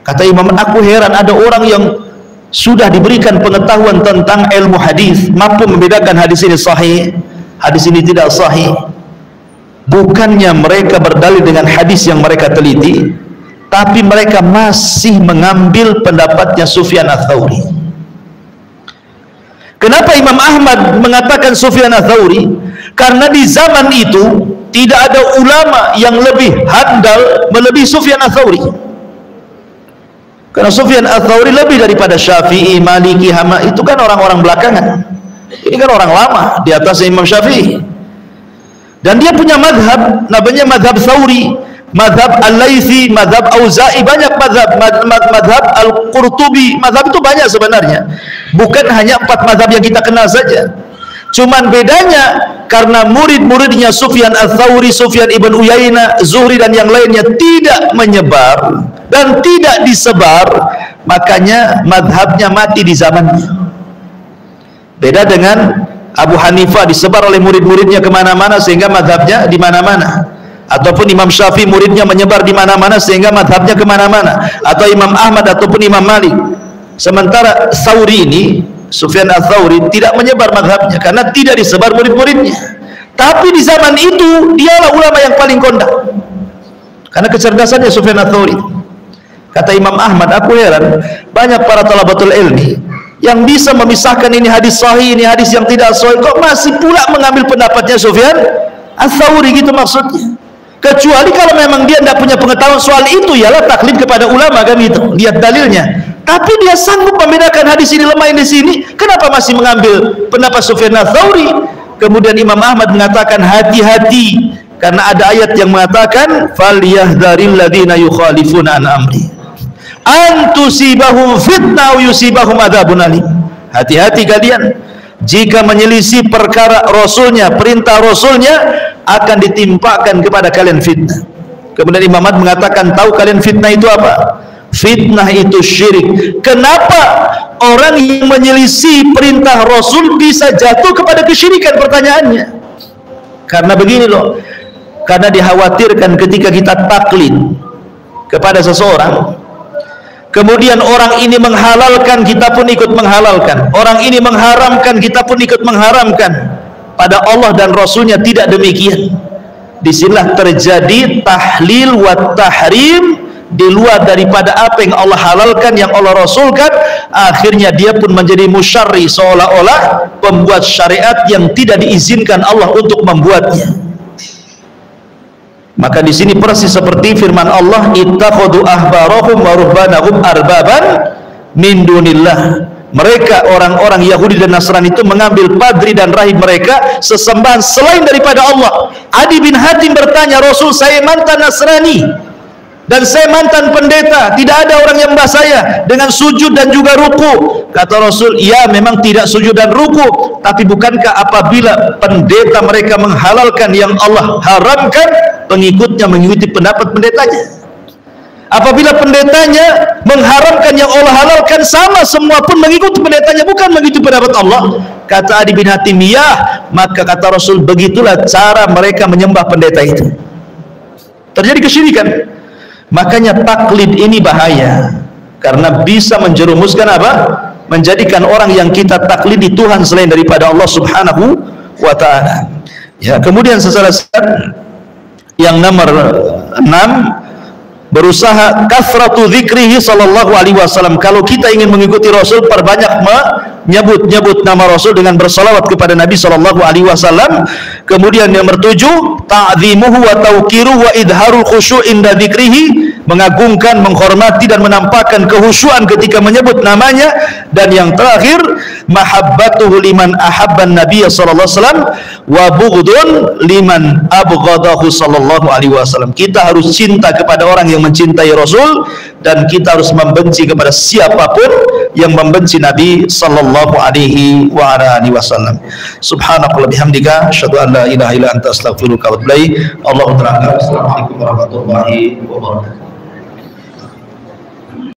Kata Imam, aku heran ada orang yang sudah diberikan pengetahuan tentang ilmu hadis, mampu membedakan hadis ini sahih, hadis ini tidak sahih. Bukannya mereka berdalil dengan hadis yang mereka teliti, tapi mereka masih mengambil pendapatnya Sufyan Ats-Tsauri. Kenapa Imam Ahmad mengatakan Sufyan Ats-Tsauri? Karena di zaman itu tidak ada ulama yang lebih handal melebihi Sufyan Ats-Tsauri. Karena Sufyan Ats-Tsauri lebih daripada Syafi'i, Maliki, Hama, itu kan orang-orang belakangan. Ini kan orang lama di atas Imam Syafi'i. Dan dia punya madhab, namanya madhab Thawri, madhab Al-Laythi, madhab Auza'i, banyak madhab Al-Qurtubi. Madhab itu banyak sebenarnya, bukan hanya 4 madhab yang kita kenal saja. Cuman bedanya karena murid-muridnya Sufyan Ats-Tsauri, Sufyan Ibn Uyainah, Zuhri dan yang lainnya tidak menyebar dan tidak disebar, makanya madhabnya mati di zamannya. Beda dengan Abu Hanifah, disebar oleh murid-muridnya kemana-mana sehingga madhabnya di mana-mana. Ataupun Imam Syafi'i, muridnya menyebar di mana-mana sehingga madhabnya kemana-mana. Atau Imam Ahmad ataupun Imam Malik. Sementara Tsauri ini, Sufyan Ats-Tsauri, tidak menyebar madhabnya karena tidak disebar murid-muridnya. Tapi di zaman itu dialah ulama yang paling kondang karena kecerdasannya Sufyan Ats-Tsauri. Kata Imam Ahmad, aku heran banyak para talabatul ilmi yang bisa memisahkan ini hadis sahih, ini hadis yang tidak sahih, kok masih pula mengambil pendapatnya Sufyan Ats-Tsauri, gitu maksudnya. Kecuali kalau memang dia tidak punya pengetahuan soal itu, ialah taklid kepada ulama, kan gitu, lihat dalilnya. Tapi dia sanggup membedakan hadis ini lemah, ini sini, kenapa masih mengambil pendapat Sufyan Ats-Tsauri? Kemudian Imam Ahmad mengatakan hati-hati, karena ada ayat yang mengatakan falyahdharil ladzina yukhalifuna an amri an tusibahum fitnah wa yusibahum adzabun alim. Hati-hati kalian, jika menyelisih perkara Rasulnya, perintah Rasulnya, akan ditimpakan kepada kalian fitnah. Kemudian Imam Ahmad mengatakan, tahu kalian fitnah itu apa? Fitnah itu syirik. Kenapa orang yang menyelisih perintah Rasul bisa jatuh kepada kesyirikan? Pertanyaannya, karena begini loh, karena dikhawatirkan ketika kita taklid kepada seseorang, kemudian orang ini menghalalkan, kita pun ikut menghalalkan. Orang ini mengharamkan, kita pun ikut mengharamkan. Pada Allah dan Rasulnya tidak demikian. Disinilah terjadi tahlil wa tahrim di luar daripada apa yang Allah halalkan, yang Allah rasulkan. Akhirnya dia pun menjadi musyarri, seolah-olah pembuat syariat yang tidak diizinkan Allah untuk membuatnya. Maka di sini persis seperti firman Allah, ittakhadhu ahbarahum wa ruhbanahum arbaban min dunillah. Mereka orang-orang Yahudi dan Nasrani itu mengambil padri dan rahib mereka sesembahan selain daripada Allah. Adi bin Hatim bertanya, Rasul, saya mantan Nasrani dan saya mantan pendeta, tidak ada orang yang mbah saya dengan sujud dan juga ruku. Kata Rasul, ya memang tidak sujud dan ruku, tapi bukankah apabila pendeta mereka menghalalkan yang Allah haramkan, pengikutnya mengikuti pendapat pendetanya? Apabila pendetanya mengharamkan yang Allah halalkan, sama semua pun mengikuti pendetanya, bukan mengikuti pendapat Allah. Kata Adi bin Hatim, ya, maka kata Rasul, begitulah cara mereka menyembah pendeta itu. Terjadi kesyirikan. Makanya taklid ini bahaya, karena bisa menjerumuskan apa? Menjadikan orang yang kita taklidi Tuhan selain daripada Allah Subhanahu wa ta'ala. Ya, kemudian sesaran yang nomor 6, berusaha kathratu dzikrihi sallallahu alaihi wasallam. Kalau kita ingin mengikuti Rasul, perbanyak menyebut nama Rasul dengan bersalawat kepada Nabi sallallahu alaihi wasallam. Kemudian nomor 7, ta'zimuhu wa tauqiruhu wa idharul khusyu' inda dzikrihi, mengagungkan, menghormati dan menampakkan kehusyuan ketika menyebut namanya. Dan yang terakhir, mahabbatuhu liman ahabban Nabiy sallallahu alaihi wasallam wa bughdun liman abghadahu sallallahu alaihi wasallam. Kita harus cinta kepada orang yang mencintai Rasul, dan kita harus membenci kepada siapapun yang membenci Nabi sallallahu alaihi wa ala alihi wasallam. Subhanakallah bihamdika asyhadu an la ilaha illa anta astaghfiruka wa atubu ilaik. Allahu ta'ala. Assalamualaikum warahmatullahi wabarakatuh.